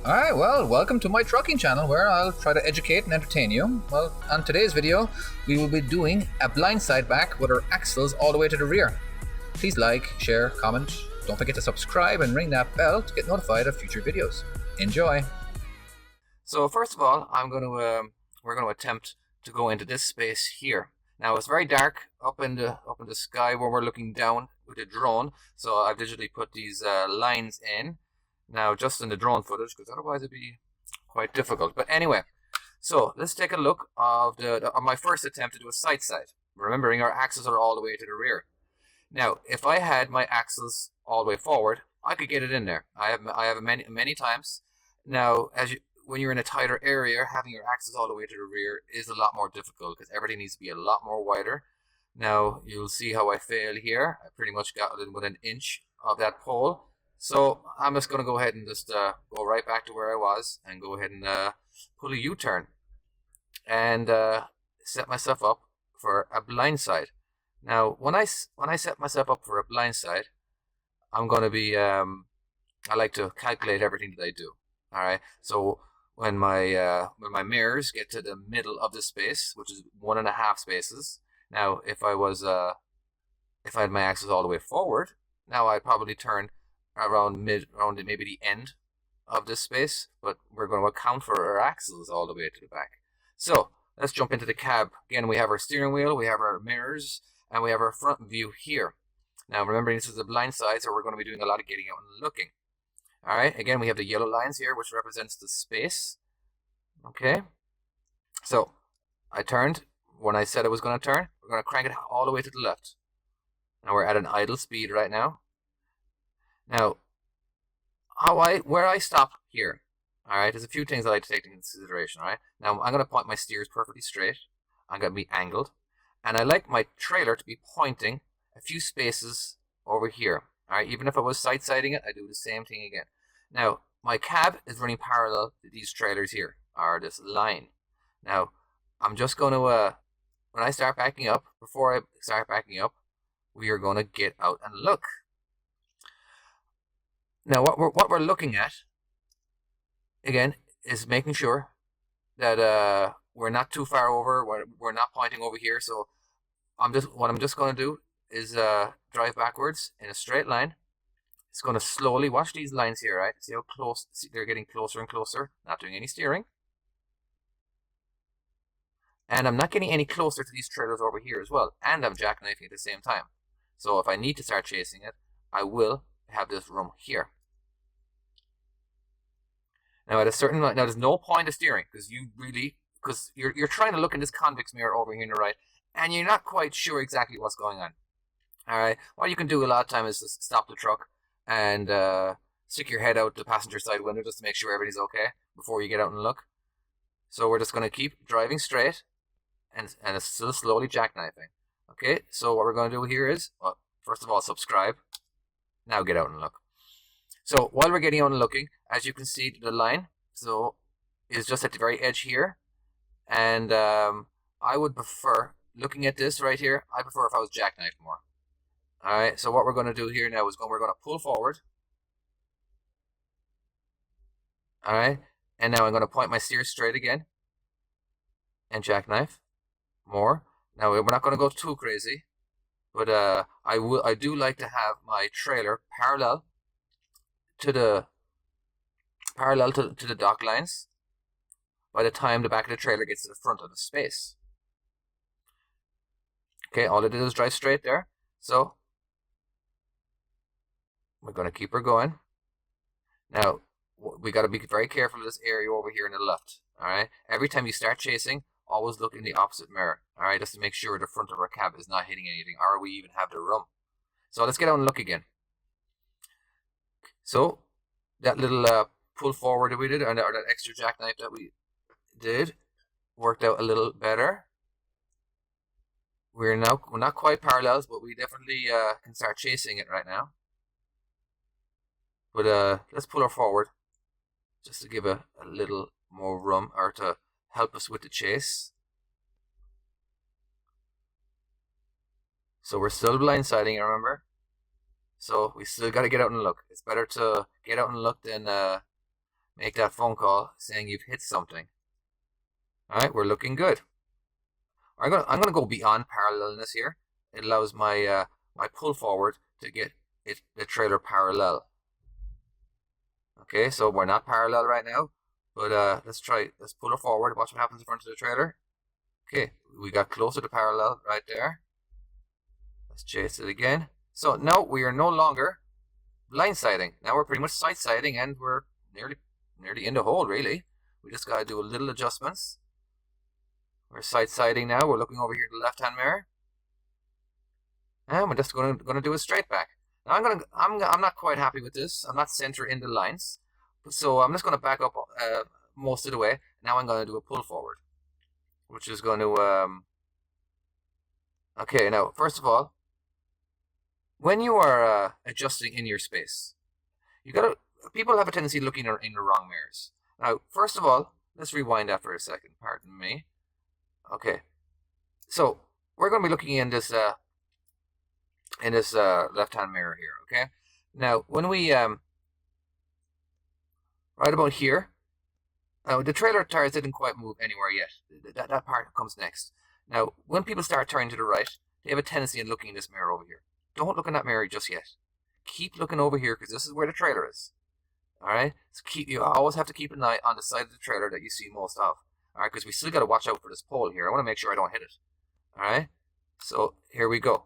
Alright, well, welcome to my trucking channel where I'll try to educate and entertain you. Well, on today's video, we will be doing a blindside back with our axles all the way to the rear. Please like, share, comment, don't forget to subscribe and ring that bell to get notified of future videos. Enjoy! So first of all, we're going to attempt to go into this space here. Now it's very dark up in the sky where we're looking down with the drone, so I've digitally put these lines in. Now, just in the drone footage, because otherwise it'd be quite difficult. But anyway, so let's take a look of my first attempt to do a side. Remembering our axles are all the way to the rear. Now, if I had my axles all the way forward, I could get it in there. I have many times. Now, when you're in a tighter area, having your axles all the way to the rear is a lot more difficult because everything needs to be a lot more wider. Now, you'll see how I fail here. I pretty much got within an inch of that pole. So I'm just going to go ahead and just go right back to where I was and go ahead and pull a U-turn and set myself up for a blindside. Now, when I set myself up for a blindside, I'm going to be I like to calculate everything that I do. All right. So when my mirrors get to the middle of the space, which is 1.5 spaces. Now, if I had my axles all the way forward, now I'd probably turn around maybe the end of this space, but we're going to account for our axles all the way to the back. So let's jump into the cab. Again, we have our steering wheel, we have our mirrors, and we have our front view here. Now remembering this is a blind side, so we're going to be doing a lot of getting out and looking. All right, again, we have the yellow lines here, which represents the space. Okay, so I turned when I said I was going to turn. We're going to crank it all the way to the left. Now we're at an idle speed right now. Now, where I stop here, all right, there's a few things I like to take into consideration, all right? Now, I'm going to point my steers perfectly straight. I'm going to be angled. And I like my trailer to be pointing a few spaces over here, all right? Even if I was side-siding it, I do the same thing again. Now, my cab is running parallel to these trailers here, or this line. Now, I'm just going to, when I start backing up, before I start backing up, we are going to get out and look. Now, what we're looking at, again, is making sure that we're not too far over. We're not pointing over here. So what I'm just going to do is drive backwards in a straight line. It's going to slowly watch these lines here, right? See how close they're getting closer and closer. Not doing any steering, and I'm not getting any closer to these trailers over here as well. And I'm jackknifing at the same time. So if I need to start chasing it, I will have this room here. Now at a certain now there's no point of steering because you're trying to look in this convex mirror over here on the right, and you're not quite sure exactly what's going on. All right, what you can do a lot of time is just stop the truck and stick your head out the passenger side window just to make sure everything's okay before you get out and look. So we're just going to keep driving straight and it's still slowly jackknifing. Okay, so what we're going to do here is, well, first of all, subscribe. Now get out and look. So while we're getting out and looking, as you can see, the line is just at the very edge here. And I would prefer, looking at this right here, I prefer if I was jackknifed more. All right, so what we're going to do here now is we're going to pull forward. All right, and now I'm going to point my steer straight again and jackknife more. Now we're not going to go too crazy, but I do like to have my trailer parallel to the dock lines by the time the back of the trailer gets to the front of the space. Okay, all I did is drive straight there. So we're going to keep her going. Now we got to be very careful of this area over here in the left. All right, every time you start chasing, always look in the opposite mirror. All right, just to make sure the front of our cab is not hitting anything, or we even have the room. So let's get out and look again. So that little pull forward that we did, or that extra jackknife that we did, worked out a little better. We're not quite parallels, but we definitely can start chasing it right now. But let's pull her forward just to give a little more room, or to help us with the chase. So we're still blindsiding, remember? So we still got to get out and look. It's better to get out and look than make that phone call saying you've hit something. All right, we're looking good. I'm gonna go beyond paralleleness here. It allows my my pull forward to get the trailer parallel. Okay, so we're not parallel right now, but let's pull it forward. Watch what happens in front of the trailer. Okay, we got closer to parallel right there. Let's chase it again. So now we are no longer blindsiding. Now we're pretty much sight-siding, and we're nearly in the hole, really. We just got to do a little adjustments. We're sight-siding now. We're looking over here to the left-hand mirror, and we're just going to do a straight back. Now I'm not quite happy with this. I'm not centering the lines, so I'm just going to back up most of the way. Now I'm going to do a pull forward, which is going to okay. Now first of all, when you are adjusting in your space, people have a tendency looking in the wrong mirrors. Now, first of all, let's rewind that for a second. Pardon me. Okay, so we're going to be looking in this left-hand mirror here. Okay, now when we right about here, the trailer tires didn't quite move anywhere yet. That part comes next. Now, when people start turning to the right, they have a tendency in looking in this mirror over here. Don't look in that mirror just yet. Keep looking over here because this is where the trailer is. All right. So you always have to keep an eye on the side of the trailer that you see most of. All right, because we still got to watch out for this pole here. I want to make sure I don't hit it. All right. So here we go.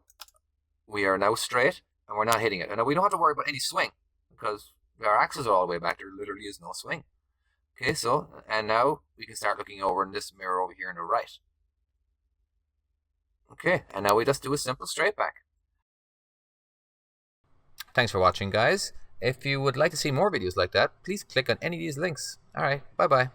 We are now straight, and we're not hitting it. And now we don't have to worry about any swing because our axles are all the way back. There literally is no swing. Okay. So and now we can start looking over in this mirror over here on the right. Okay. And now we just do a simple straight back. Thanks for watching, guys. If you would like to see more videos like that, please click on any of these links. Alright, bye-bye.